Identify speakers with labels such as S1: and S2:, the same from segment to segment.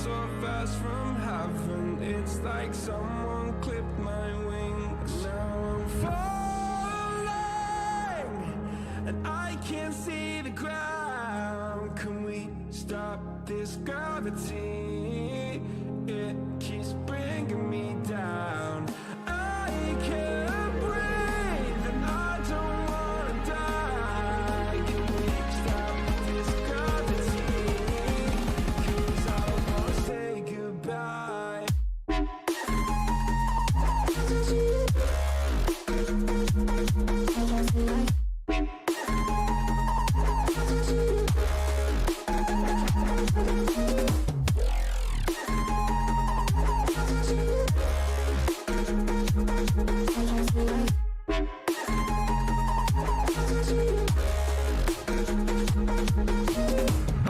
S1: so fast from heaven. It's like someone clipped my wings. Now I'm falling and I can't see the ground. Can we stop this gravity? It keeps bringing me down. I can't breathe and I don't wanna die. Can we stop this gravity? 'Cause I wanna say goodbye.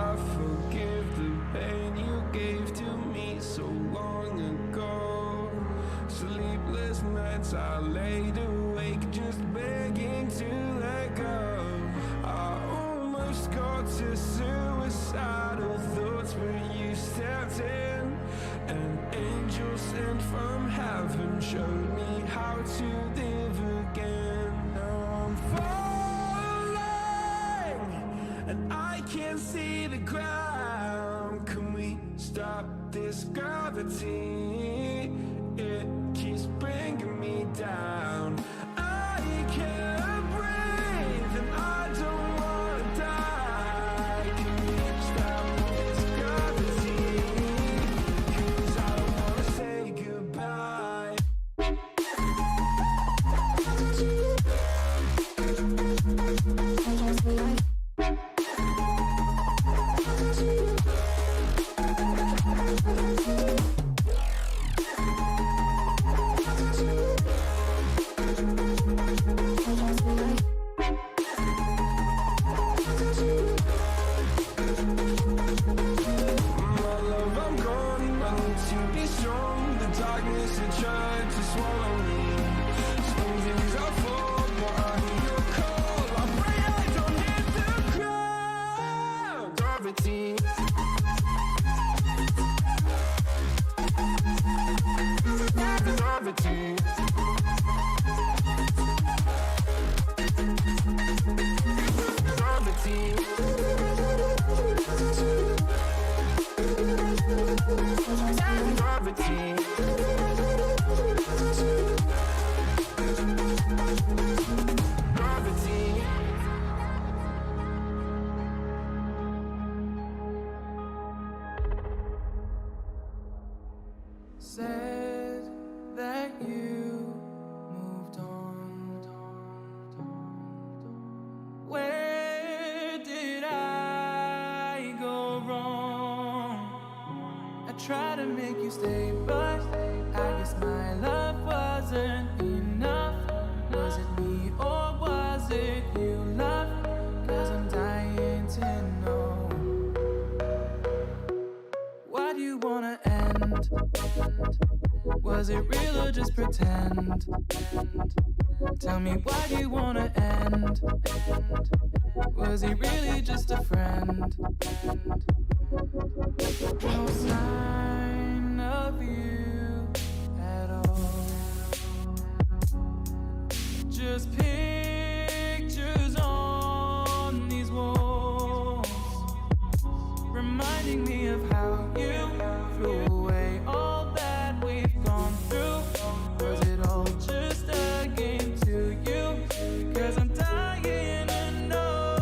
S1: I forgive the pain you gave to me so long ago. Sleepless nights I laid awake just begging to let go. I almost got to suicidal thoughts, but you stepped in. An angel sent from heaven showed me how to live again. Now I'm falling and I can't see the ground. Can we stop this gravity? It keeps bringing me down. I can't breathe and I don't wanna die. Can we stop this gravity? 'Cause I don't wanna say goodbye. My love, I'm gone. I need to be strong. The darkness had tried to swallow me. Some things I fall, but I hear your call. I pray I don't hit the ground. Gravity. Gravity. Gravity. Gravity. Gravity.
S2: Said that you moved on. Where did I go wrong? I tried to make you stay, but I guess my love wasn't enough. Was it me or was it you, love? 'Cause I'm dying to know. Why do you wanna end? Was it real or just pretend? Tell me, why do you wanna end? Was he really just a friend? No sign of you at all. Just pictures on these walls, reminding me of how you threw away all that we've gone through. Was it all just a game to you? 'Cause I'm dying to know.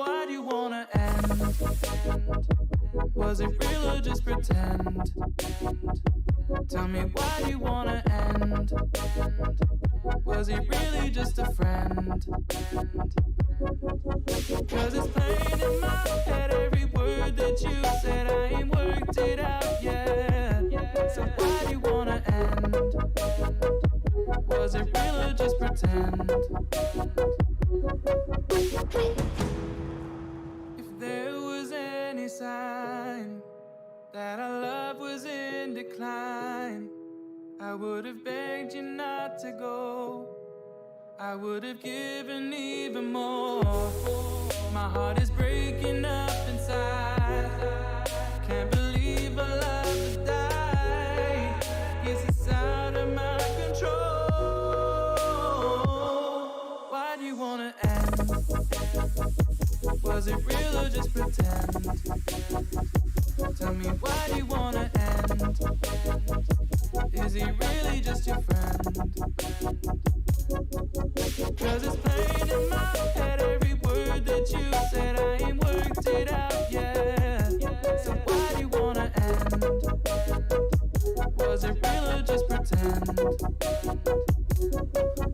S2: Why do you wanna end? Was it real or just pretend? Tell me, why do you wanna end? Was he really just a friend? 'Cause it's plain in my head, every word that you said, I ain't worked it out yet. So why do you wanna end? Was it real or just pretend? If there was any sign that our love was in decline, I would have begged you not to go. I would have given even more. My heart is breaking up inside. Cause it's playing in my head every word that you said. I ain't worked it out yet. So why do you wanna end? Was it real or just pretend?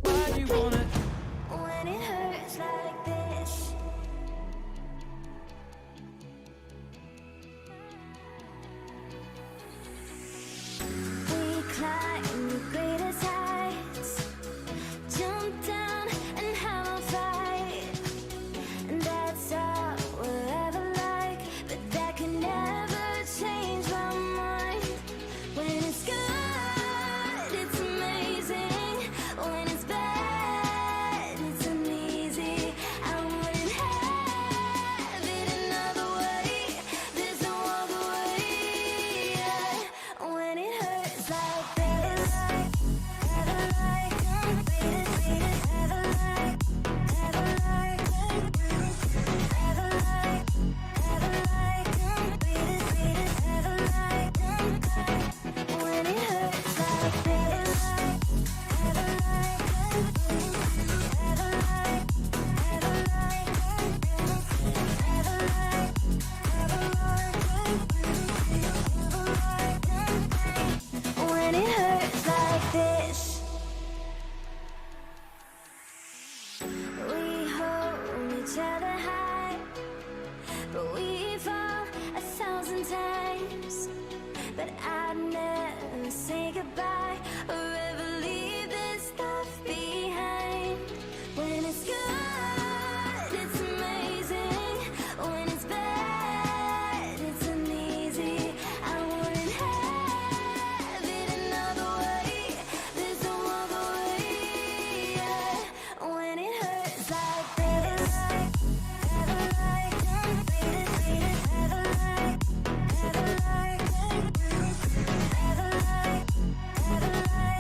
S2: Why do you wanna?
S3: When it hurts like this, we climb the greatest heights, jump down and have a fight, and that's all we'll ever like. But that can never change my mind. When it's good, it's amazing. When it's bad, it's uneasy. I wouldn't have it another way. There's no other way. When it hurts like this, ever like, ever like, ever like, ever like, ever like, ever like, when it hurts like this, ever like, ever like, ever like, ever like, when it hurts like this. We hold each other high, but we fall 1,000 times. But I'd never say goodbye or ever leave this stuff behind. When it's good, it's amazing. When it's bad, it's uneasy. I wouldn't have it another way. There's no other way. When it hurts like this, ever like, ever like, ever like, ever like, ever like, ever like,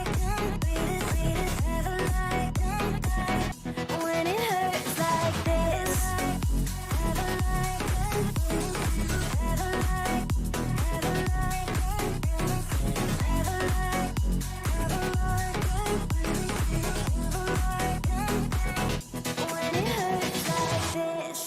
S3: when it hurts like this, ever like, ever like, ever like, ever like, ever like, when it hurts like this.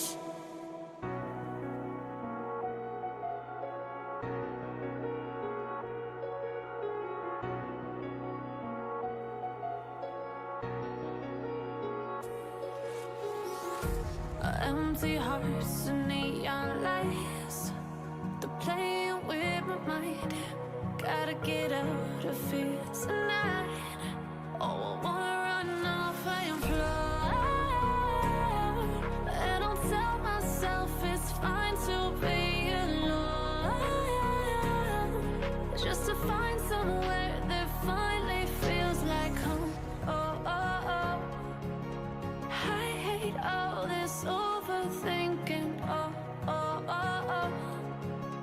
S2: Empty hearts and neon lights, they're playing with my mind. Gotta get out of here tonight. Oh, I wanna run off and fly, and I'll tell myself it's fine to be alone, just to find somewhere that finally feels like home. Oh, oh, oh. I hate all this overthinking. Oh, oh, oh, oh.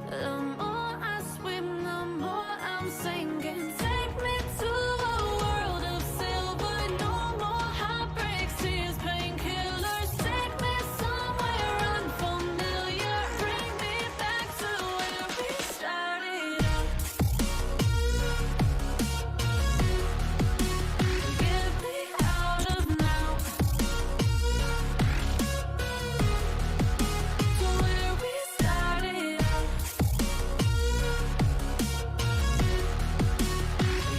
S2: The more I swim, the more I'm sinking. Take me to a world of silver. No more heartbreaks, tears, painkillers. Take me somewhere unfamiliar. Bring me back to where we started out. Get me out of now. To where we started out.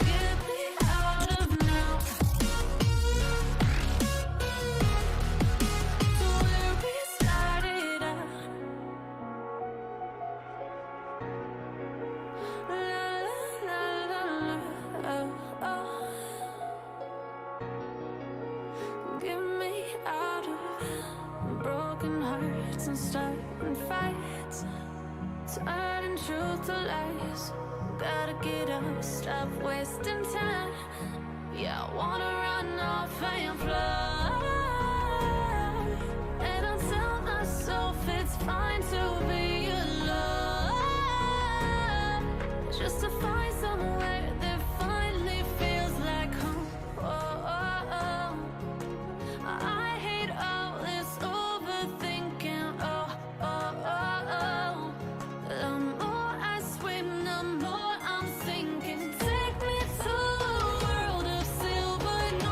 S2: Get me out of now. To where we started out. La la la la la. Oh, oh. Get me out of broken hearts and starting fights, turning truth to lies. Gotta get up, stop wasting time. Yeah, I wanna run off and fly, and I'll tell myself it's fine to be alone, just to find somewhere that finally feels like home. Oh, oh, oh. I hate all this overthinking. Oh, oh, oh, oh. The more I swim, the more I'm sinking. Take me to a world of silver. No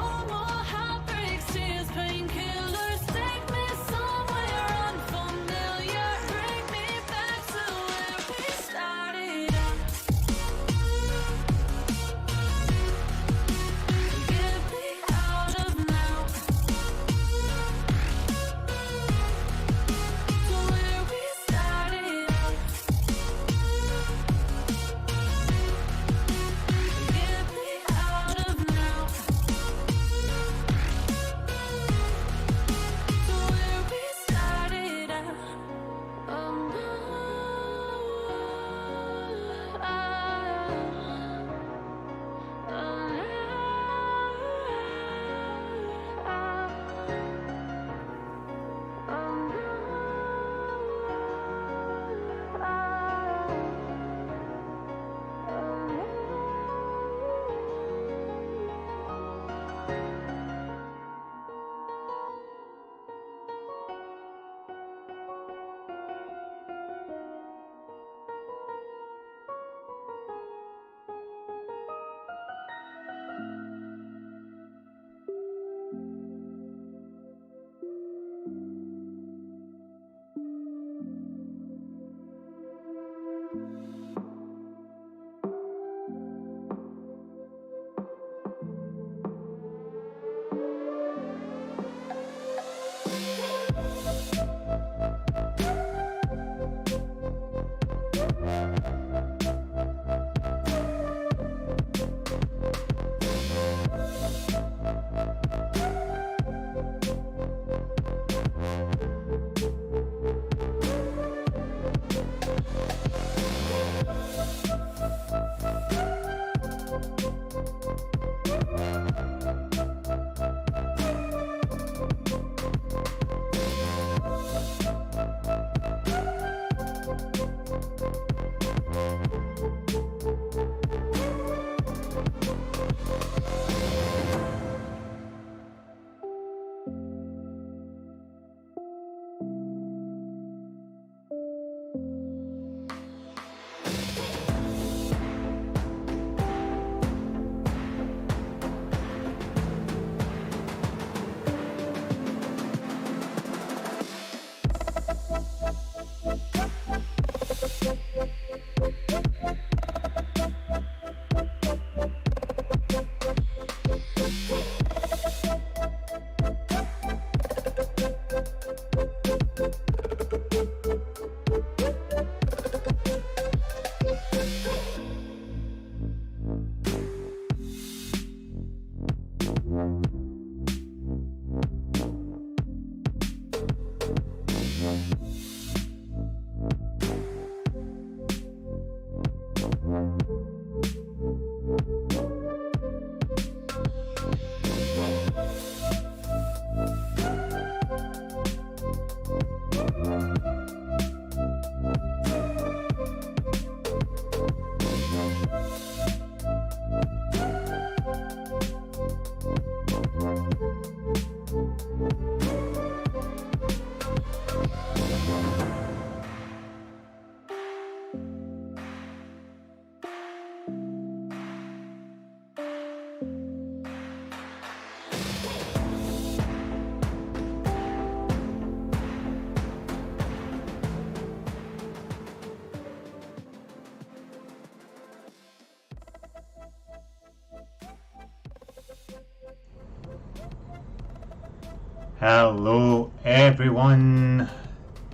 S4: Hello everyone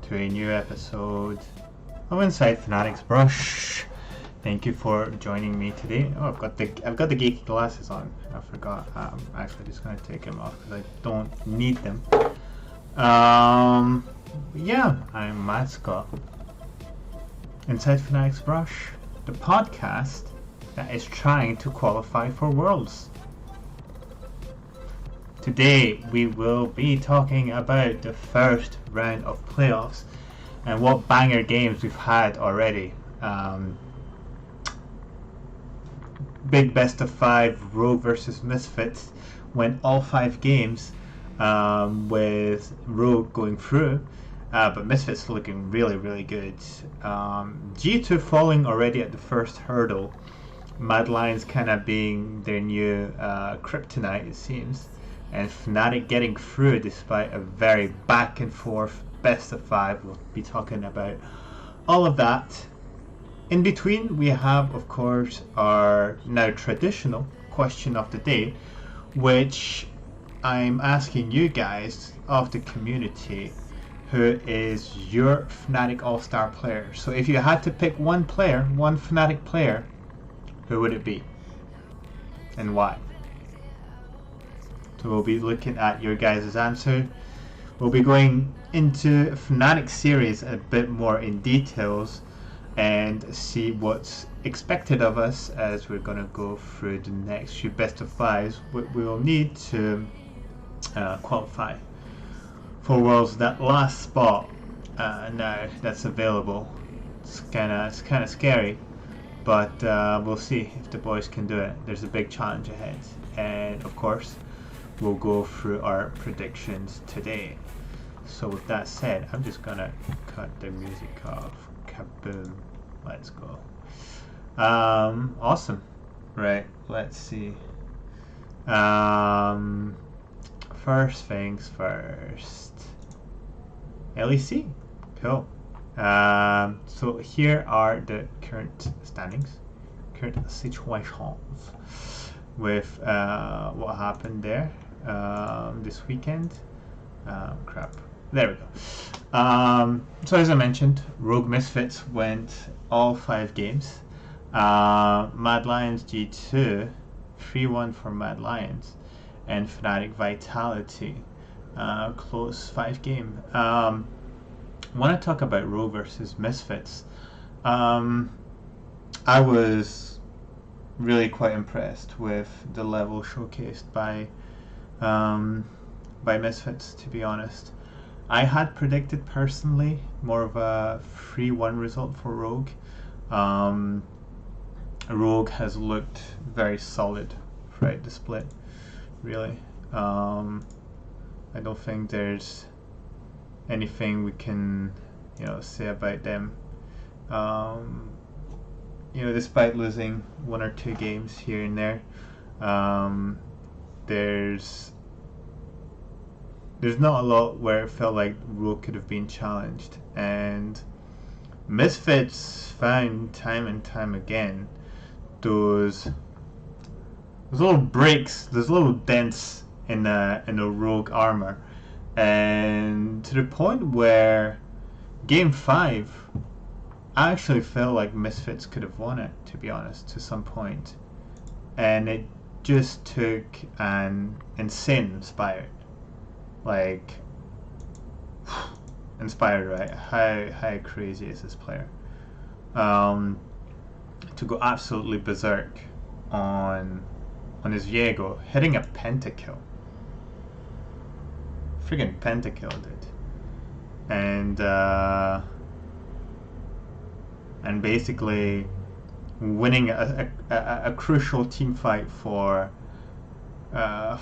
S4: to a new episode of Inside Fnatic's Brush. Thank you for joining me today. Oh, I've got the geeky glasses on. I forgot. I'm actually just gonna take them off because I don't need them. Yeah, I'm Matt Scott. Inside Fnatic's Brush, the podcast that is trying to qualify for Worlds. Today we will be talking about the first round of playoffs and what banger games we've had already. Big best of 5 Rogue versus Misfits went all 5 games with Rogue going through, but Misfits looking really good. G2 falling already at the first hurdle. Mad Lions kind of being their new kryptonite, it seems. And Fnatic getting through despite a very back and forth best of 5. We'll be talking about all of that. In between, we have, of course, our now traditional question of the day, which I'm asking you guys of the community, who is your Fnatic All-Star player? So if you had to pick one player, one Fnatic player, who would it be? And why? So we'll be looking at your guys' answer. We'll be going into Fnatic series a bit more in details and see what's expected of us as we're gonna go through the next few best of 5s. We will need to qualify for Worlds. That last spot now that's available. It's kind of scary, but we'll see if the boys can do it. There's a big challenge ahead, and of course we'll go through our predictions today. So with that said, I'm just gonna cut the music off. Kaboom. Let's go. Awesome. Right, let's see. First things first. LEC. Cool. So here are the current standings, current situations with what happened there this weekend. Crap. There we go. So as I mentioned, Rogue Misfits went all 5 games. Mad Lions G2, 3-1 for Mad Lions, and Fnatic Vitality, close 5 game. Want to talk about Rogue versus Misfits. I was really quite impressed with the level showcased by Misfits, to be honest. I had predicted personally more of a 3-1 result for Rogue. Rogue has looked very solid throughout the split, really. I don't think there's anything we can say about them. Despite losing 1 or 2 games here and there, there's not a lot where it felt like Rogue could have been challenged, and Misfits found time and time again those little breaks, those little dents in the Rogue armor, and to the point where Game 5, I actually felt like Misfits could have won it, to be honest, to some point, and it just took an insane Inspired. Like, Inspired, right? How crazy is this player? To go absolutely berserk on his Viego, hitting a pentakill. Friggin' pentakill, dude. And basically winning a crucial team fight for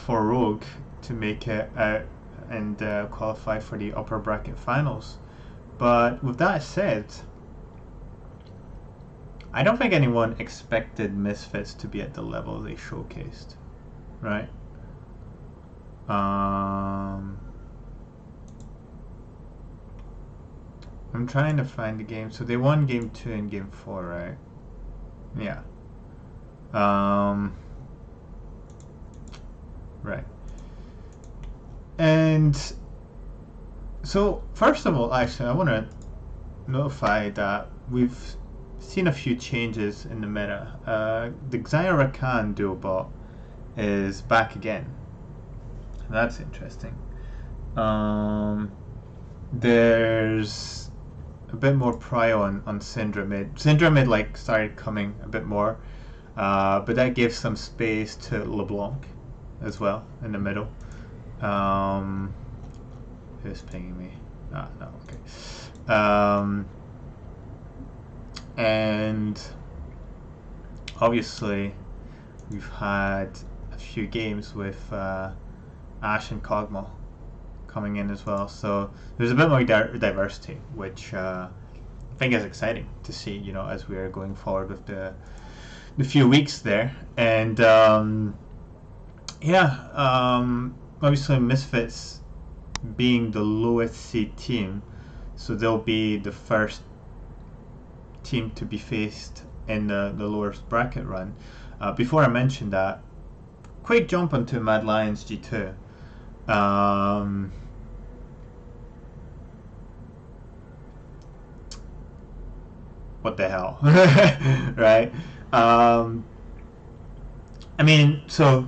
S4: Rogue to make it out and qualify for the upper bracket finals. But with that said, I don't think anyone expected Misfits to be at the level they showcased, right? I'm trying to find the game. So they won game 2 and game 4, right? Yeah. Right. And so, first of all, actually, I want to notify that we've seen a few changes in the meta. The Xayah Rakan duo bot is back again. That's interesting. There's a bit more prio on Syndra mid. Syndra mid like started coming a bit more, but that gives some space to LeBlanc as well in the middle. Who's pinging me? Ah, no, okay. And obviously we've had a few games with Ashe and Kog'Maw coming in as well, so there's a bit more diversity, which I think is exciting to see, you know, as we are going forward with the few weeks there. And obviously Misfits being the lowest seed team, so they'll be the first team to be faced in the lowest bracket run. Before I mention that, quick jump onto Mad Lions G2. What the hell? Right? I mean, so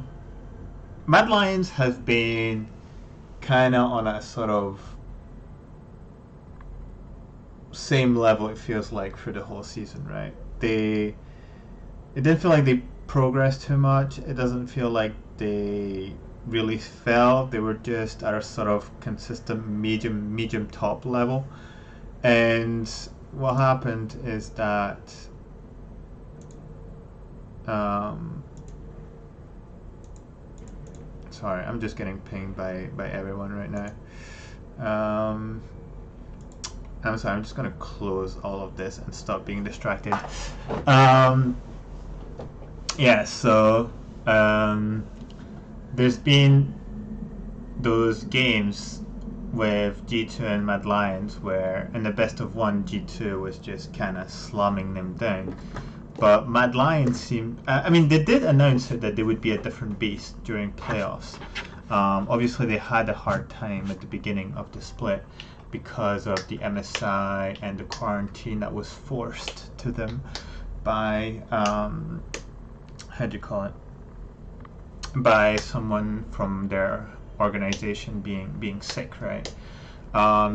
S4: Mad Lions have been kind of on a sort of same level, it feels like, for the whole season, right? It didn't feel like they progressed too much. It doesn't feel like they really fell. They were just at a sort of consistent medium top level. And what happened is that sorry, I'm just getting pinged by everyone right now. I'm sorry, I'm just gonna close all of this and stop being distracted. Yeah, so there's been those games with G2 and Mad Lions where in the best of one, G2 was just kind of slamming them down. But Mad Lions seemed, I mean, they did announce that they would be a different beast during playoffs. Obviously they had a hard time at the beginning of the split because of the MSI and the quarantine that was forced to them by, how do you call it? By someone from their organization being sick, right?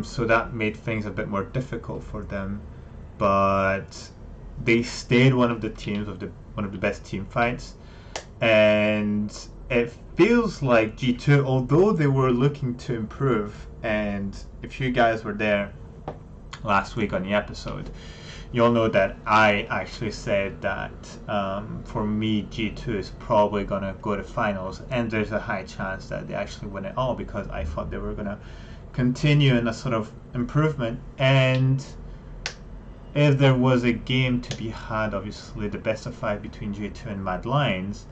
S4: So that made things a bit more difficult for them, but they stayed one of the teams of one of the best team fights, and it feels like G2, although they were looking to improve, and if you guys were there last week on the episode, you'll know that I actually said that for me G2 is probably gonna go to finals, and there's a high chance that they actually win it all, because I thought they were gonna continue in a sort of improvement. And if there was a game to be had, obviously the best of 5 between G2 and Mad Lions,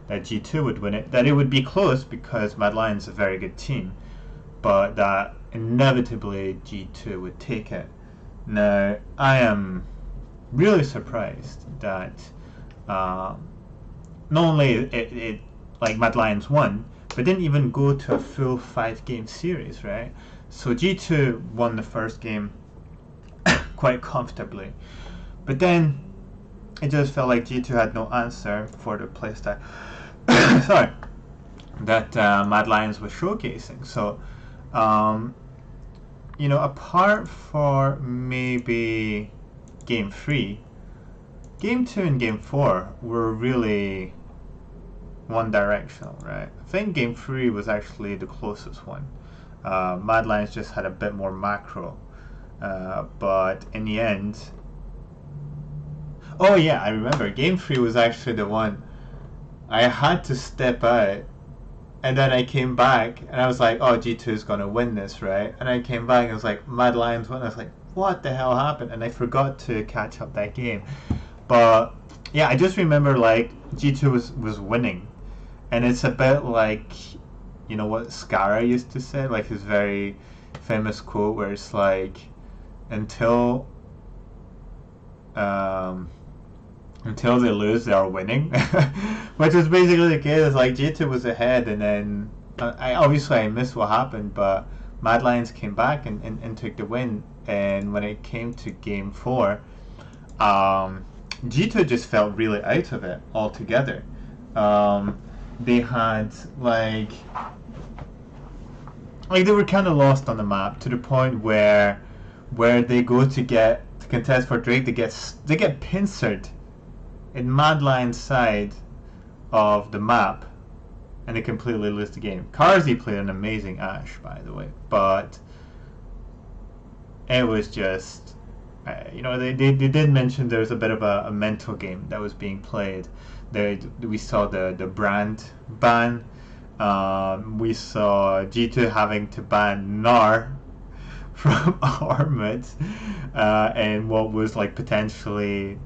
S4: that G2 would win it, that it would be close because Mad Lions is a very good team, but that inevitably G2 would take it. Now, I am really surprised that not only it like Mad Lions won, but didn't even go to a full 5-game series, right? So G2 won the first game quite comfortably, but then it just felt like G2 had no answer for the playstyle sorry, that Mad Lions was showcasing. So you know, apart for maybe game 3, game 2 and game 4 were really one directional, right? I think game 3 was actually the closest one. Mad Lions just had a bit more macro, but in the end, oh yeah, I remember game 3 was actually the one I had to step out And then I came back and I was like, oh, G2 is going to win this, right? And I came back and I was like, Mad Lions won. I was like, what the hell happened? And I forgot to catch up that game. But yeah, I just remember like G2 was winning. And it's a bit like, you know what Skara used to say, like his very famous quote where it's like, until they lose, they are winning, which is basically the case. It's like G2 was ahead, and then I missed what happened, but Mad Lions came back and took the win. And when it came to Game 4, G2 just felt really out of it altogether. They had like they were kind of lost on the map to the point where they go to contest for Drake, they get pincered in Mad Lion's side of the map, and they completely lose the game. Carzzy played an amazing Ashe, by the way, but it was just, they did mention there was a bit of a mental game that was being played. We saw the brand ban. We saw G2 having to ban Gnar from Armut, and what was like potentially,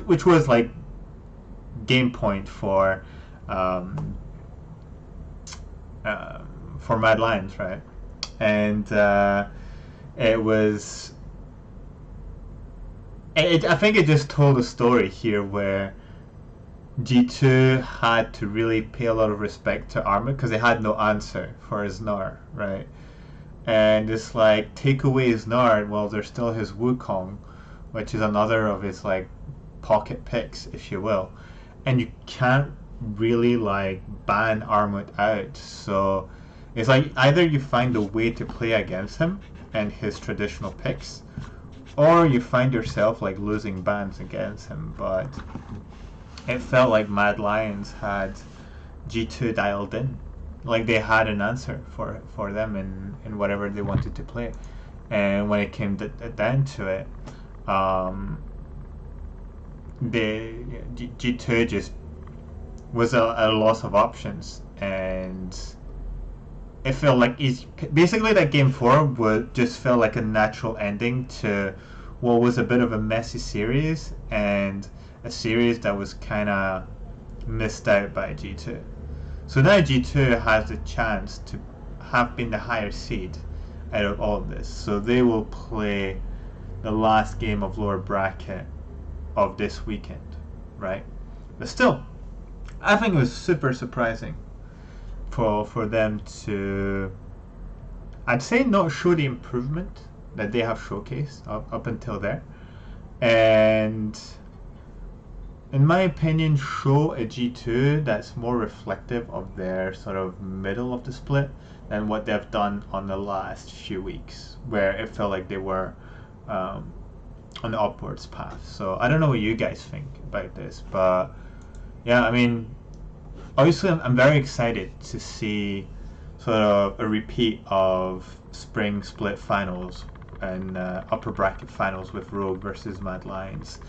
S4: which was like game point for Mad Lions, right? And it was. I think it just told a story here where G2 had to really pay a lot of respect to Armut because they had no answer for his Gnar, right? And it's like, take away his Gnar, well, there's still his Wukong, which is another of his like pocket picks, if you will. And you can't really like ban Armut out. So it's like either you find a way to play against him and his traditional picks, or you find yourself like losing bans against him. But it felt like Mad Lions had G2 dialed in. Like they had an answer for them in whatever they wanted to play. And when it came down to it, G2 just was a loss of options. And it felt like basically that Game 4 just felt like a natural ending to what was a bit of a messy series, and a series that was kind of missed out by G2. So now G2 has the chance to have been the higher seed out of all of this. So they will play the last game of lower bracket of this weekend, right? But still, I think it was super surprising for them to, I'd say, not show the improvement that they have showcased up until there. And in my opinion, show a G2 that's more reflective of their sort of middle of the split than what they've done on the last few weeks, where it felt like they were on the upwards path. So I don't know what you guys think about this, but yeah, I mean, obviously I'm very excited to see sort of a repeat of spring split finals and upper bracket finals with Rogue versus Mad Lions.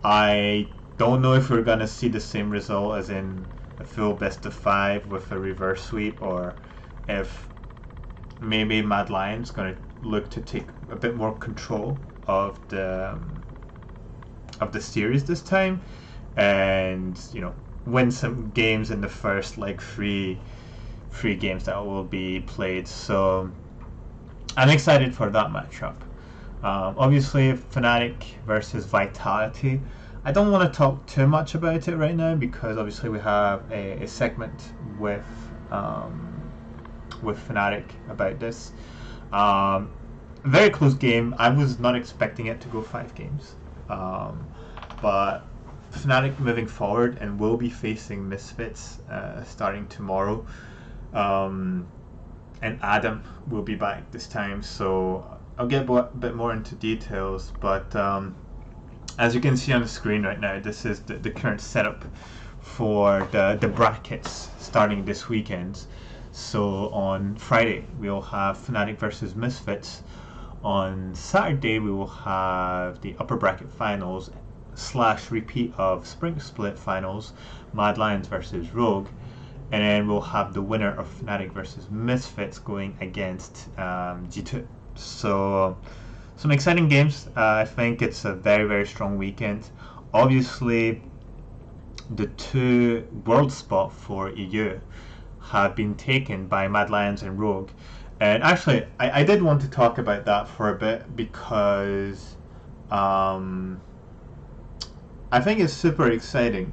S4: I don't know if we're going to see the same result as in a full best of 5 with a reverse sweep, or if maybe Mad Lions going to look to take a bit more control of the series this time, and win some games in the first like three games that will be played. So I'm excited for that matchup. Obviously, Fnatic versus Vitality. I don't want to talk too much about it right now because obviously we have a segment with Fnatic about this. Very close game. I was not expecting it to go 5 games, but Fnatic moving forward and will be facing Misfits starting tomorrow. And Adam will be back this time, so I'll get a bit more into details, but as you can see on the screen right now, this is the current setup for the brackets starting this weekend. So on Friday we will have Fnatic versus Misfits. On Saturday we will have the upper bracket finals / repeat of spring split finals, Mad Lions versus Rogue. and then we'll have the winner of Fnatic versus Misfits going against G2. So some exciting games. I think it's a very strong weekend. Obviously, the 2 world spot for EU have been taken by Mad Lions and Rogue. And actually, I did want to talk about that for a bit because I think it's super exciting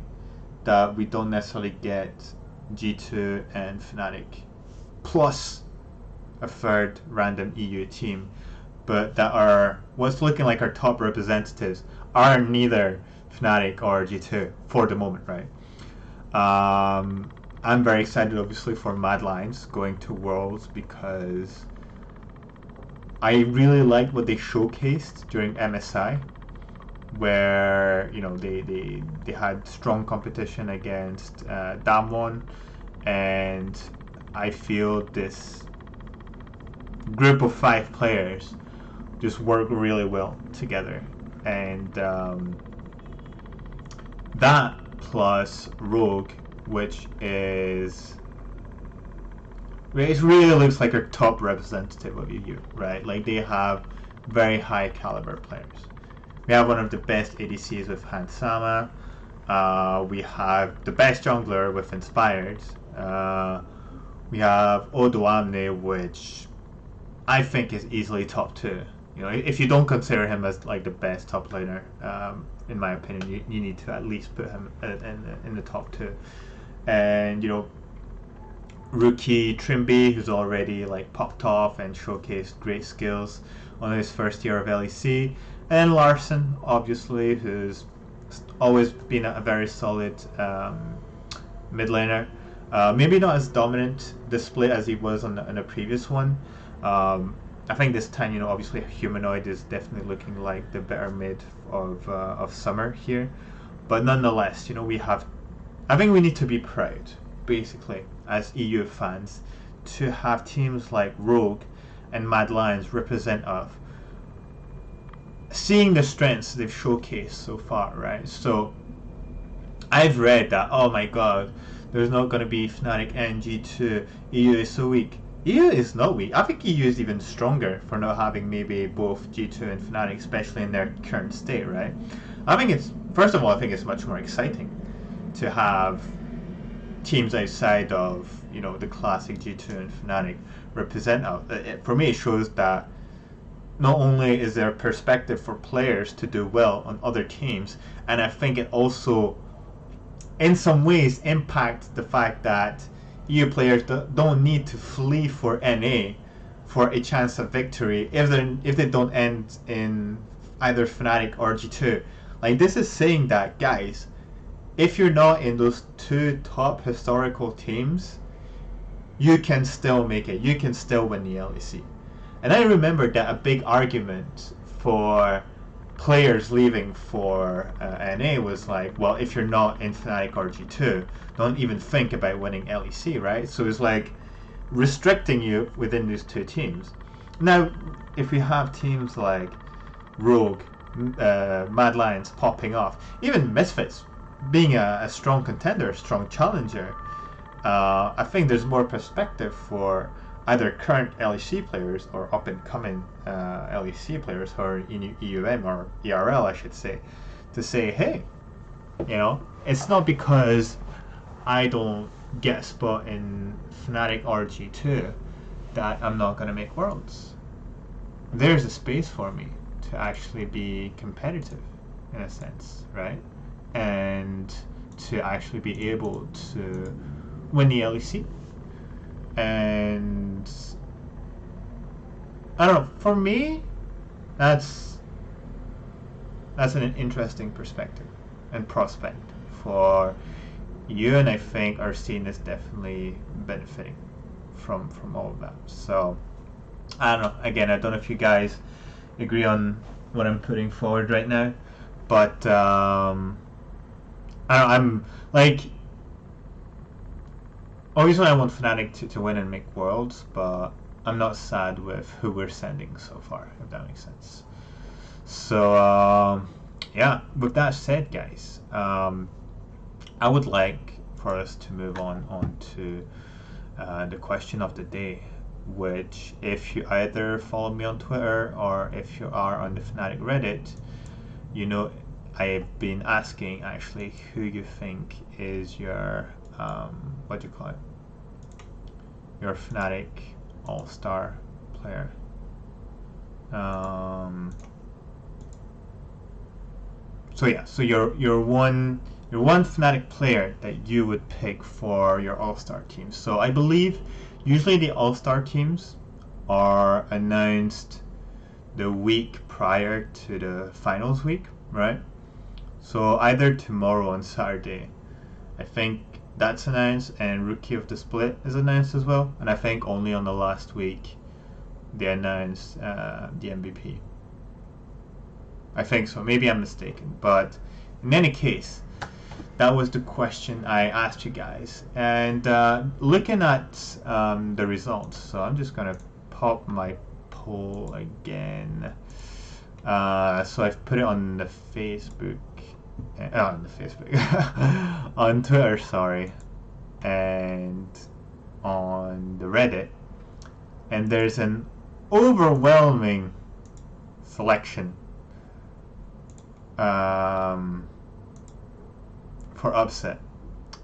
S4: that we don't necessarily get G2 and Fnatic plus a third random EU team, but that are what's looking like our top representatives are neither Fnatic or G2 for the moment, right? I'm very excited, obviously, for Mad Lions going to Worlds because I really liked what they showcased during MSI, where they had strong competition against Damwon, and I feel this group of 5 players just work really well together, and that plus Rogue, which it really looks like our top representative of EU, right? Like, they have very high caliber players. We have one of the best ADCs with Hans Sama. We have the best jungler with Inspired. We have Odoamne, which I think is easily top 2. If you don't consider him as like the best top laner, in my opinion, you need to at least put him in the top 2. And rookie Trimby, who's already like popped off and showcased great skills on his first year of LEC, and Larson, obviously, who's always been a very solid mid laner. Maybe not as dominant display as he was on the previous one. I think this time, obviously Humanoid is definitely looking like the better mid of summer here, but nonetheless, I think we need to be proud, basically, as EU fans, to have teams like Rogue and Mad Lions represent us, seeing the strengths they've showcased so far, right? So I've read that, oh my god, there's not going to be Fnatic and G2, EU is so weak. EU is not weak. I think EU is even stronger for not having maybe both G2 and Fnatic, especially in their current state, right? First of all, I think it's much more exciting to have teams outside of the classic G2 and Fnatic represent us. For me, it shows that not only is there a perspective for players to do well on other teams, and I think it also in some ways impacts the fact that EU players don't need to flee for NA for a chance of victory if they don't end in either Fnatic or G2. Like, this is saying that, guys, if you're not in those 2 top historical teams, you can still make it. You can still win the LEC. And I remember that a big argument for players leaving for NA was like, well, if you're not in Fnatic or G2, don't even think about winning LEC, right? So it's like restricting you within these 2 teams. Now, if we have teams like Rogue, Mad Lions popping off, even Misfits being a strong contender, a strong challenger, I think there's more perspective for either current LEC players or up-and-coming LEC players who are in EUM or ERL, I should say, to say, hey, it's not because I don't get a spot in Fnatic or G2 that I'm not going to make Worlds. There's a space for me to actually be competitive, in a sense, right? And to actually be able to win the LEC. And I don't know, for me, that's an interesting perspective and prospect for you, and I think our scene is definitely benefiting from all of that. So I don't know, again, I don't know if you guys agree on what I'm putting forward right now, but I'm like, obviously I want Fnatic to win and make Worlds, but I'm not sad with who we're sending so far, if that makes sense. So yeah, with that said, guys, I would like for us to move on to the question of the day, which, if you either follow me on Twitter or if you are on the Fnatic Reddit, you know I've been asking actually who you think is your what do you call it? Your Fnatic All-Star player. So yeah, so your one Fnatic player that you would pick for your All-Star team. So I believe usually the All-Star teams are announced the week prior to the finals week, right? So either tomorrow on Saturday, I think that's announced, and Rookie of the Split is announced as well. And I think only on the last week they announced the MVP. I think so. Maybe I'm mistaken. But in any case, that was the question I asked you guys. And looking at the results, so I'm just going to pop my poll again. So I've put it on the Facebook. On Twitter, sorry, and on the Reddit, and there's an overwhelming selection for upset.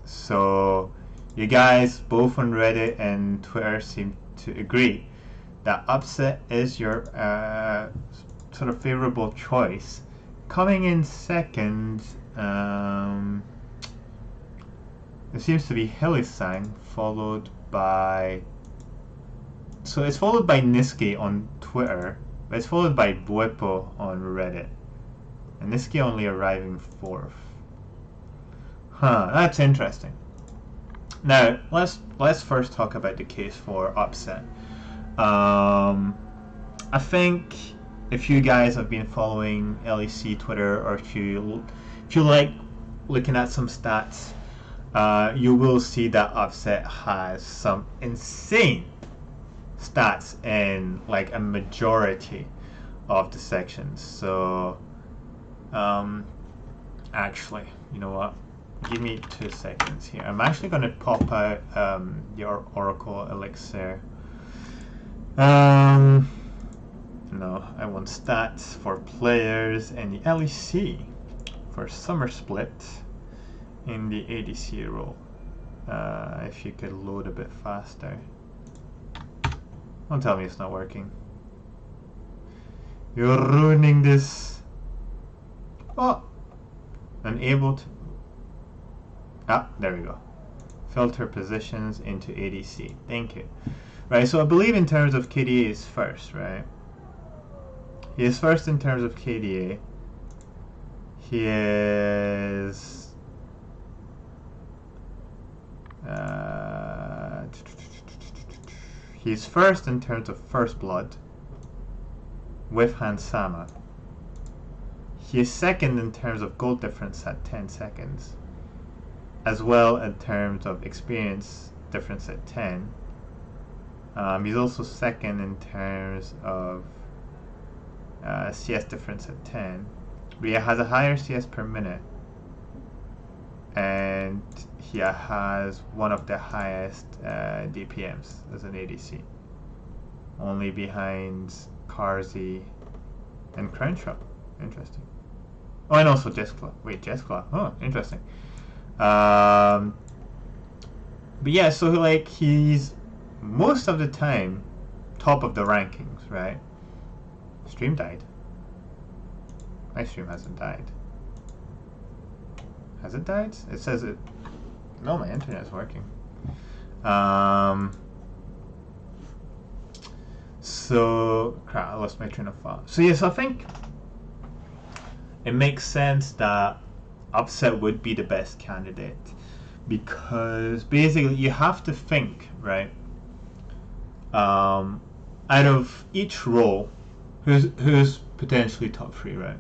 S4: So you guys both on Reddit and Twitter seem to agree that upset is your sort of favorable choice. Coming in second, it seems to be Helisang, followed by... So it's followed by Niski on Twitter, but it's followed by Buepo on Reddit. And Niski only arriving fourth. Huh, that's interesting. Now, let's first talk about the case for upset. I think if you guys have been following LEC Twitter, or if you like looking at some stats, you will see that Upset has some insane stats in like a majority of the sections. So actually, you know what? Give me 2 seconds here. I'm actually going to pop out the Oracle Elixir. No, I want stats for players and the LEC for Summer Split in the ADC role. If you could load a bit faster. Don't tell me it's not working. You're ruining this. Oh! Unable to... Ah, there we go. Filter positions into ADC. Thank you. Right, so I believe in terms of KDA is first, right? He is first in terms of KDA. He is... he's first in terms of First Blood with Hansama. He is second in terms of gold difference at 10 seconds, as well in terms of experience difference at 10. He's also second in terms of CS difference at 10. But he has a higher CS per minute, and he has one of the highest DPMs as an ADC, only behind Karzi and Crenshaw. Interesting. Oh, and also Jeskla. Wait, Jeskla. Oh, interesting. But yeah, so like he's most of the time top of the rankings, right? Stream died. My stream hasn't died. Has it died? It says it. No, my internet is working. So crap, I lost my train of thought. So yes, I think it makes sense that Upset would be the best candidate, because basically you have to think, right? Out of each role, who's potentially top 3, right?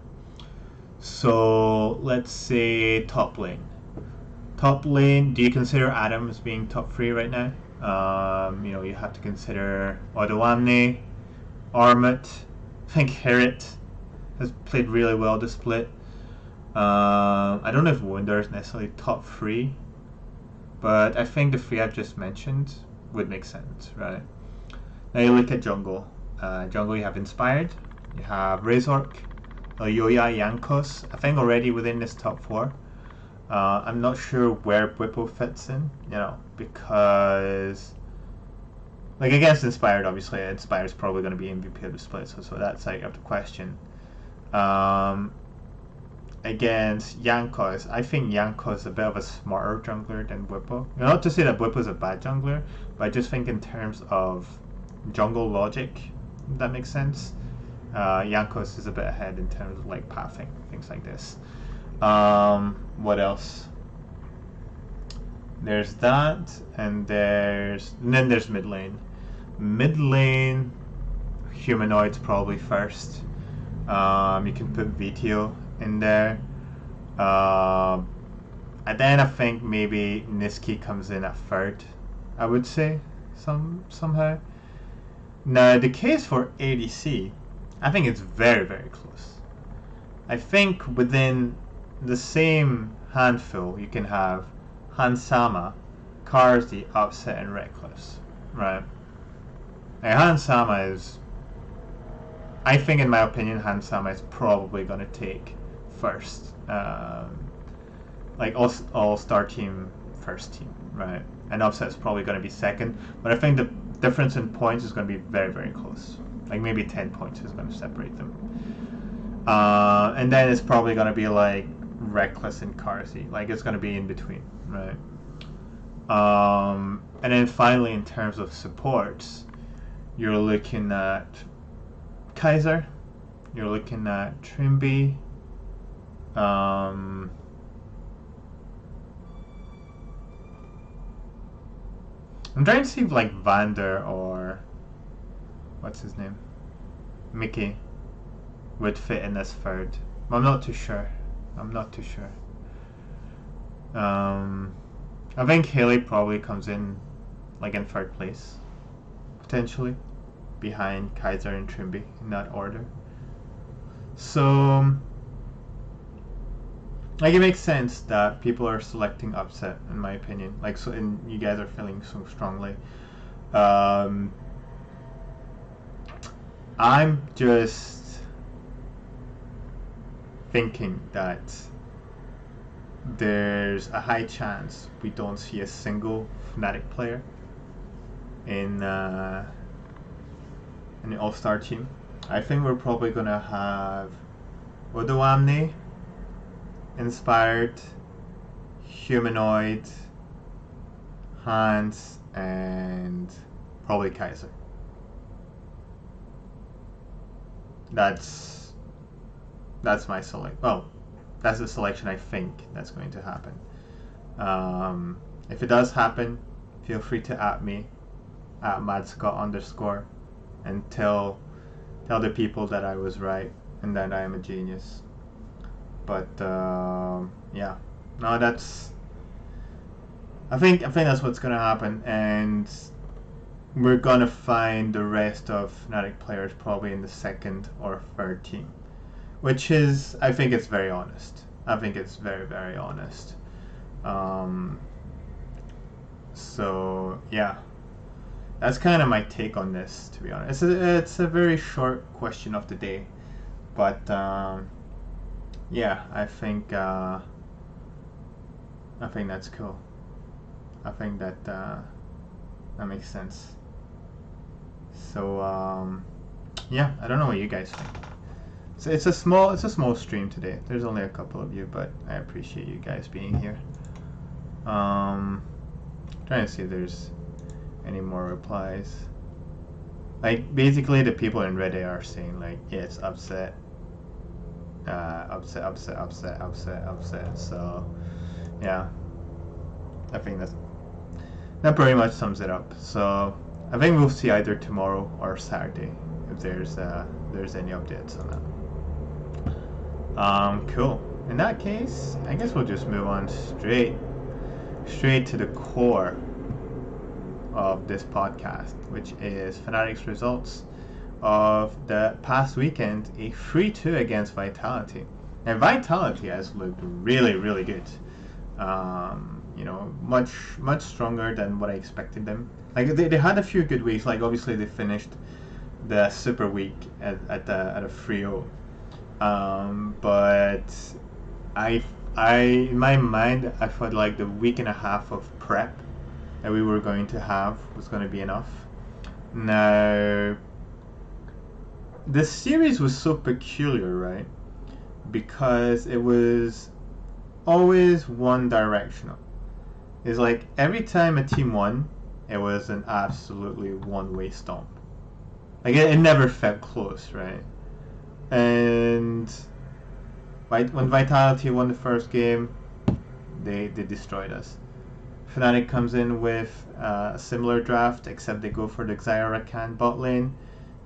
S4: So let's say top lane. Top lane, do you consider Adam as being top 3 right now? You know, you have to consider Odawamne, Armut. I think Herrit has played really well this split. I don't know if Wunder is necessarily top 3. but I think the three I've just mentioned would make sense, right? Now you look at jungle. Jungle, you have Inspired, you have Razork, Yoya, Yankos. I think already within this top four. I'm not sure where Whipple fits in, because like against Inspired, obviously Inspired's probably going to be MVP of the split, so that's out of the question. Against Yankos, I think Yankos is a bit of a smarter jungler than Whipple. Not to say that Whipple's a bad jungler, but I just think in terms of jungle logic, if that makes sense. Yankos is a bit ahead in terms of like pathing, things like this. What else? There's that, and then there's mid lane. Mid lane, humanoids probably first. You can put Vitio in there. And then I think maybe Niski comes in at third, I would say, somehow. Now, the case for ADC, I think it's very, very close. I think within the same handful, you can have Hansama, Karzi, Upset, and Reckless, right? And Hansama is, I think in my opinion, Hansama is probably going to take first. Like all-star team, first team, right? And Upset's probably going to be second, but I think the difference in points is going to be very, very close. Like maybe 10 points is going to separate them. And then it's probably going to be like Reckless and Karzi. Like it's going to be in between, right? And then finally, in terms of supports, you're looking at Kaiser, you're looking at Trimby, I'm trying to see if like Vander or what's his name, Mickey, would fit in this third. I'm not too sure. I think Haley probably comes in like in third place, potentially, behind Kaiser and Trimby in that order. So, like it makes sense that people are selecting Upset, in my opinion. Like so, and you guys are feeling so strongly. I'm just thinking that there's a high chance we don't see a single Fnatic player in the All-Star team. I think we're probably gonna have Odoamne, Inspired, Humanoid, Hans, and probably Kaiser. That's my select. Well, that's the selection I think that's going to happen. If it does happen, feel free to at me at madscott_, and tell the people that I was right and that I am a genius. But yeah, no, that's. I think that's what's gonna happen, and we're gonna find the rest of Fnatic players probably in the second or third team, which is, I think it's very honest. I think it's very, very honest. So yeah, that's kind of my take on this, to be honest. It's a very short question of the day, but yeah, I think that's cool. I think that that makes sense. So yeah, I don't know what you guys think. So it's a small stream today. There's only a couple of you, but I appreciate you guys being here. Trying to see if there's any more replies. Like basically the people in Reddit are saying like, yeah, it's upset. Upset. So yeah, I think that pretty much sums it up. So I think we'll see either tomorrow or Saturday if there's any updates on that. Cool. In that case, I guess we'll just move on straight to the core of this podcast, which is Fnatic's results of the past weekend, a 3-2 against Vitality. And Vitality has looked really, really good. You know, much stronger than what I expected them. Like they had a few good weeks. Like obviously they finished the Super Week at a 3-0. But I in my mind I felt like the week and a half of prep that we were going to have was going to be enough. Now, this series was so peculiar, right? Because it was always one directional. It's like every time a team won, it was an absolutely one-way stomp. Like it never felt close, right? And when Vitality won the first game, they destroyed us. Fnatic comes in with a similar draft, except they go for the Xayah bot lane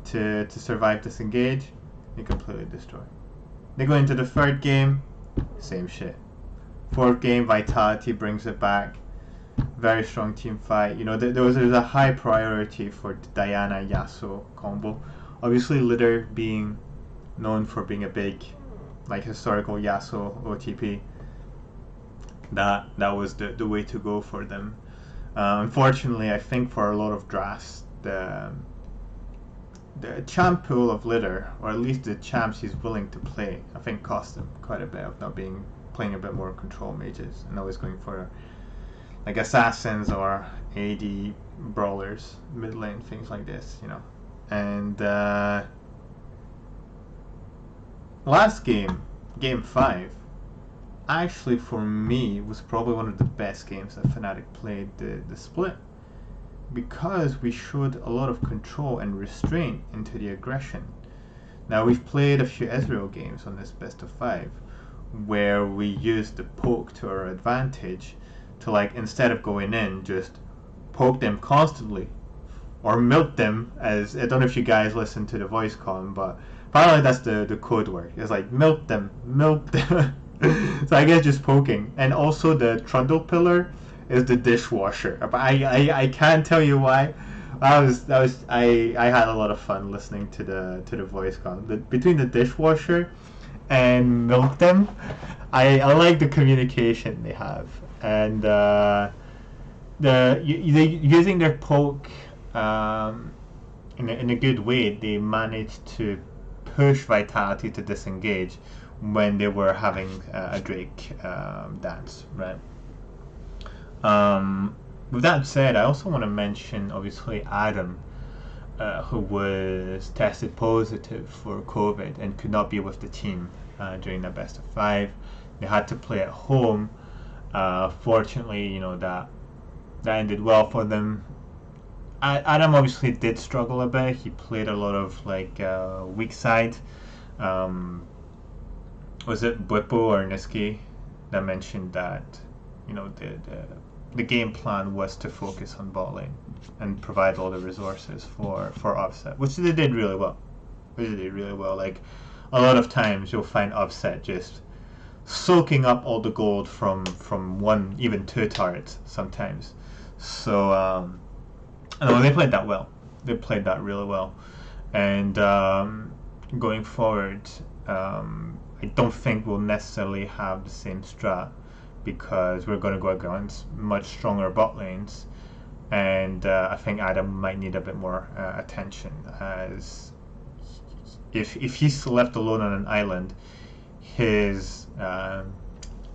S4: to survive disengage. They completely destroy. They go into the third game, same shit. Fourth game, Vitality brings it back. Very strong team fight. You know, there's a high priority for the Diana Yasuo combo. Obviously, Litter being known for being a big, like, historical Yasuo OTP. That was the way to go for them. Unfortunately, I think for a lot of drafts, the champ pool of Litter, or at least the champs he's willing to play, I think cost him quite a bit of not playing a bit more control mages and always going for like assassins or AD brawlers, mid lane, things like this, you know. And last game, game 5, actually for me was probably one of the best games that Fnatic played the split, because we showed a lot of control and restraint into the aggression. Now we've played a few Ezreal games on this best of 5 where we used the poke to our advantage to, like, instead of going in, just poke them constantly or milk them, as I don't know if you guys listen to the voice con, but apparently that's the code word. It's like milk them. So I guess just poking. And also the trundle pillar is the dishwasher. But I can't tell you why. I had a lot of fun listening to the voice con. Between the dishwasher and milk them, I like the communication they have, and using their poke in a good way. They managed to push Vitality to disengage when they were having a Drake dance, right? With that said, I also want to mention, obviously, Adam, who was tested positive for COVID and could not be with the team during the best of 5. They had to play at home. Fortunately, you know, that ended well for them. Adam obviously did struggle a bit. He played a lot of weak side. Was it Bwipo or Niski that mentioned that, you know, the game plan was to focus on bot lane and provide all the resources for offset, which they did really well. Like, a lot of times you'll find offset just soaking up all the gold from 1, even 2 turrets sometimes. So they played that well. They played that really well. And going forward, I don't think we'll necessarily have the same strat, because we're going to go against much stronger bot lanes, and I think Adam might need a bit more attention, as if he's left alone on an island, his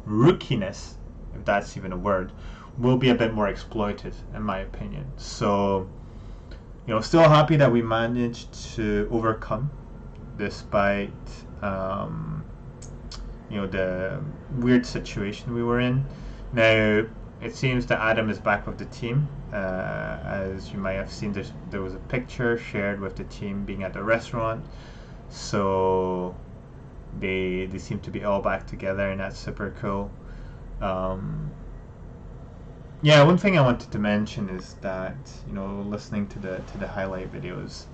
S4: rookiness, if that's even a word, will be a bit more exploited, in my opinion. So, you know, still happy that we managed to overcome, despite you know, the weird situation we were in. Now, it seems that Adam is back with the team. As you might have seen, there was a picture shared with the team being at the restaurant. So they seem to be all back together, and that's super cool. Yeah, one thing I wanted to mention is that, you know, listening to the highlight videos,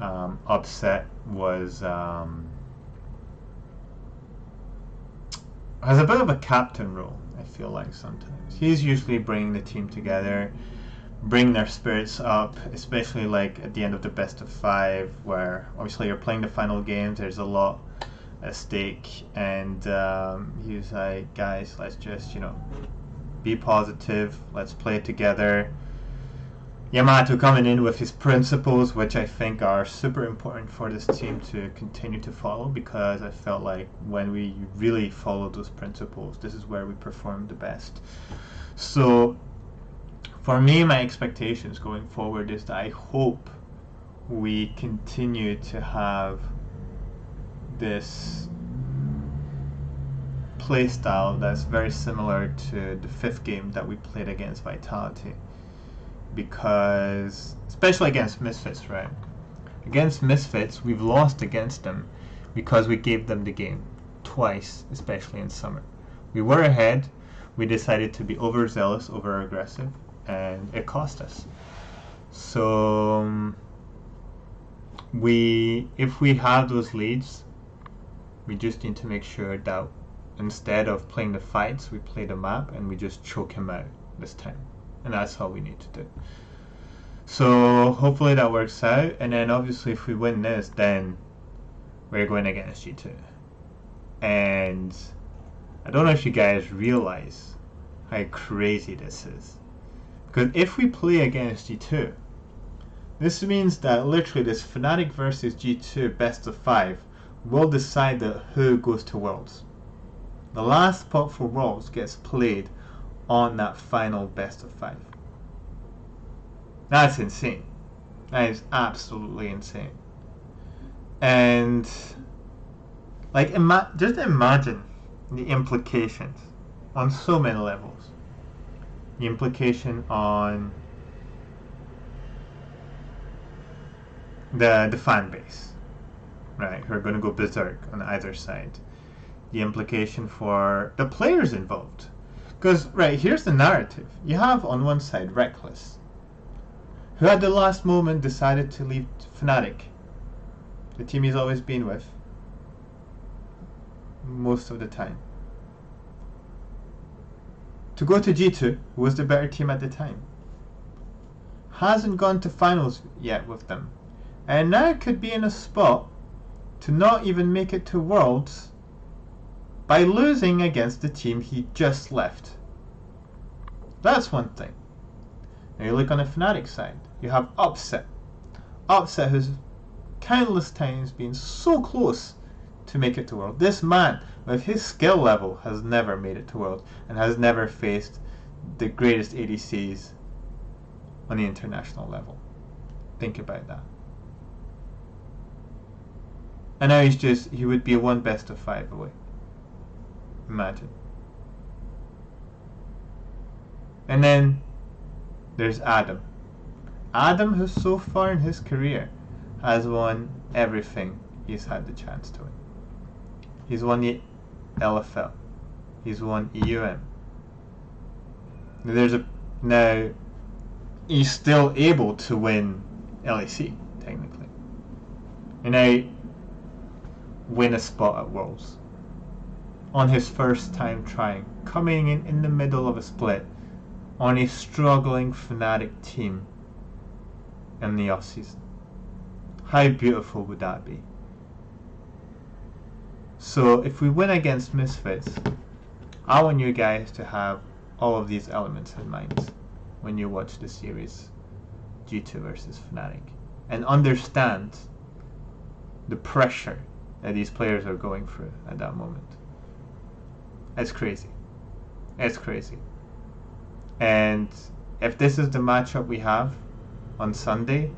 S4: Upset was has a bit of a captain role, I feel like sometimes. He's usually bringing the team together, bring their spirits up, especially like at the end of the best of 5, where obviously you're playing the final games, there's a lot at stake, and he was like, guys, let's just, you know, be positive, let's play together. Yamato coming in with his principles, which I think are super important for this team to continue to follow, because I felt like when we really follow those principles, this is where we perform the best. So for me, my expectations going forward is that I hope we continue to have this play style that's very similar to the 5th game that we played against Vitality. Because, especially against Misfits, right? Against Misfits, we've lost against them because we gave them the game twice, especially in summer. We were ahead, we decided to be overzealous, over aggressive, and it cost us. So if we have those leads, we just need to make sure that instead of playing the fights, we play the map and we just choke him out this time. And that's all we need to do. So hopefully that works out. And then obviously if we win this, then we're going against G2. And I don't know if you guys realize how crazy this is. Because if we play against G2, this means that literally this Fnatic versus G2 best of 5 will decide who goes to Worlds. The last spot for Worlds gets played on that final best of 5. That's insane. That is absolutely insane. And like just imagine the implications on so many levels. The implication on the fan base, right, who are going to go berserk on either side. The implication for the players involved. Because, right, here's the narrative. You have on one side Reckless, who at the last moment decided to leave Fnatic, the team he's always been with, most of the time, to go to G2, who was the better team at the time. Hasn't gone to finals yet with them, and now could be in a spot to not even make it to Worlds by losing against the team he just left. That's one thing. Now you look on the Fnatic side. You have Upset. Upset who's countless times been so close to make it to World. This man, with his skill level, has never made it to World and has never faced the greatest ADCs on the international level. Think about that. And now he would be one best of 5 away. Imagine. And then there's Adam. Adam, who so far in his career has won everything he's had the chance to win. He's won the LFL. He's won EUM. Now he's still able to win LEC technically, and now win a spot at Worlds on his first time trying, coming in the middle of a split on a struggling Fnatic team in the offseason. How beautiful would that be? So if we win against Misfits, I want you guys to have all of these elements in mind when you watch the series G2 versus Fnatic, and understand the pressure that these players are going through at that moment. It's crazy. It's crazy. And if this is the matchup we have on Sunday,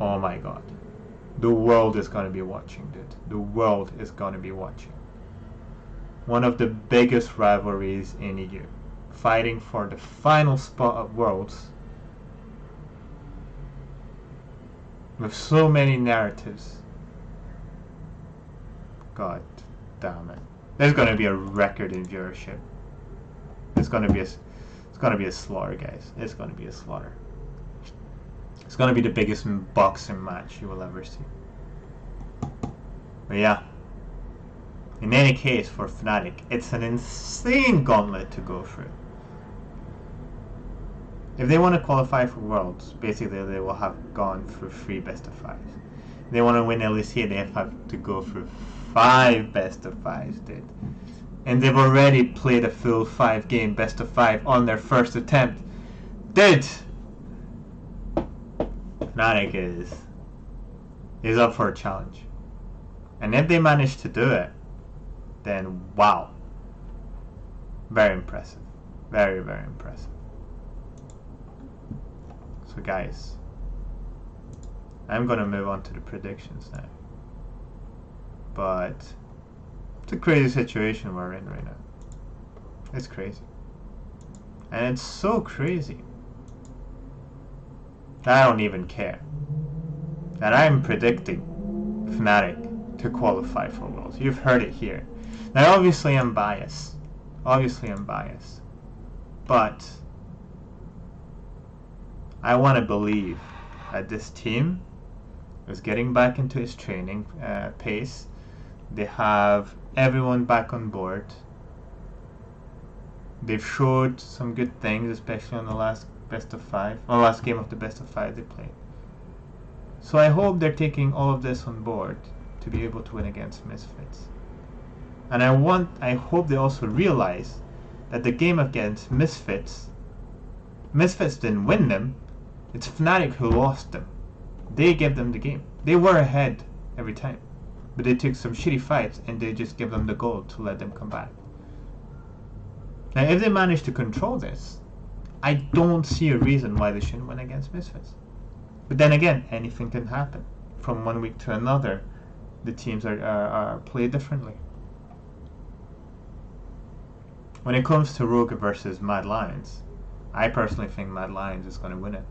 S4: oh my god. The world is going to be watching, dude. The world is going to be watching. One of the biggest rivalries in EU. Fighting for the final spot at Worlds. With so many narratives. God damn it. There's going to be a record in viewership. It's going to be a slaughter, guys. It's going to be a slaughter. It's going to be the biggest boxing match you will ever see. But yeah. In any case, for Fnatic, it's an insane gauntlet to go through. If they want to qualify for Worlds, basically they will have gone through 3 best of 5s. If they want to win LEC, they have to go through 5 best of 5s, dude. and they've already played a full 5-game best of 5 on their first attempt. Dude, Fnatic is up for a challenge, and if they manage to do it, then wow, very impressive, very impressive. So guys, I'm gonna move on to the predictions now, but it's a crazy situation we're in right now. It's crazy, and it's so crazy that I don't even care that I'm predicting Fnatic to qualify for Worlds. You've heard it here. Now obviously I'm biased, but I want to believe that this team is getting back into its training pace. They have everyone back on board. They've showed some good things, especially on the last last game of the best of 5 they played. So I hope they're taking all of this on board to be able to win against Misfits. And I hope they also realize that the game against Misfits didn't win them. It's Fnatic who lost them. They gave them the game. They were ahead every time, but they took some shitty fights and they just gave them the gold to let them come back. Now if they manage to control this, I don't see a reason why they shouldn't win against Misfits. But then again, anything can happen. From one week to another, the teams are played differently. When it comes to Rogue versus Mad Lions, I personally think Mad Lions is going to win it.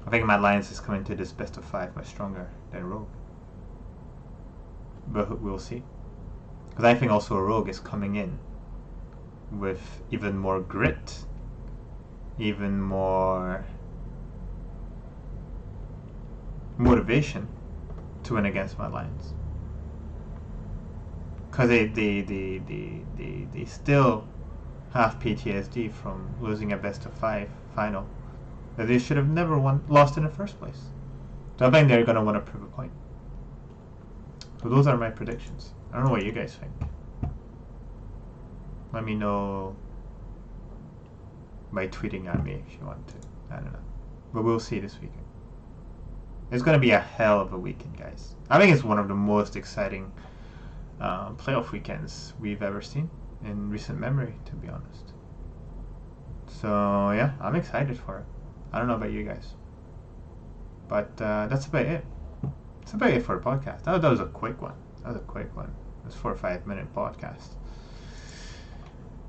S4: I think Mad Lions is coming to this best of 5 much stronger than Rogue. But we'll see. Because I think also Rogue is coming in with even more grit, even more motivation to win against Mad Lions. Because they still have PTSD from losing a best of 5 final that they should have never lost in the first place. So I think they're going to want to prove a point. So those are my predictions. I don't know what you guys think. Let me know by tweeting at me if you want to. I don't know. But we'll see this weekend. It's going to be a hell of a weekend, guys. I think it's one of the most exciting playoff weekends we've ever seen in recent memory, to be honest. So yeah, I'm excited for it. I don't know about you guys, but that's about it. That's about it for the podcast. That was a quick one. It was a 4 or 5 minute podcast.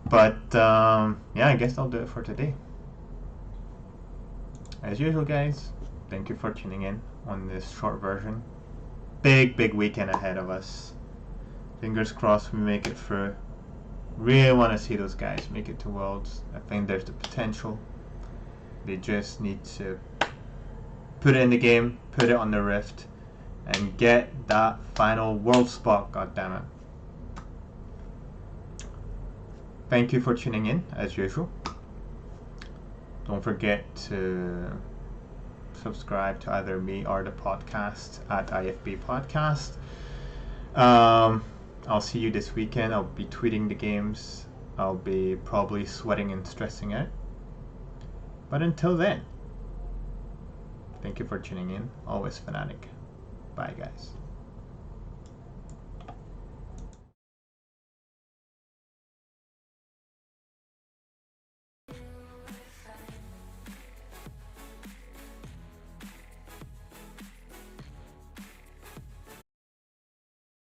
S4: But yeah, I guess I'll do it for today. As usual, guys, thank you for tuning in on this short version. Big weekend ahead of us. Fingers crossed we make it through. Really want to see those guys make it to Worlds. I think there's the potential. They just need to put it in the game, put it on the Rift, and get that final World spot, goddammit. Thank you for tuning in, as usual. Don't forget to subscribe to either me or the podcast at IFB Podcast. I'll see you this weekend. I'll be tweeting the games. I'll be probably sweating and stressing out. But until then, thank you for tuning in. Always Fnatic. Bye, guys.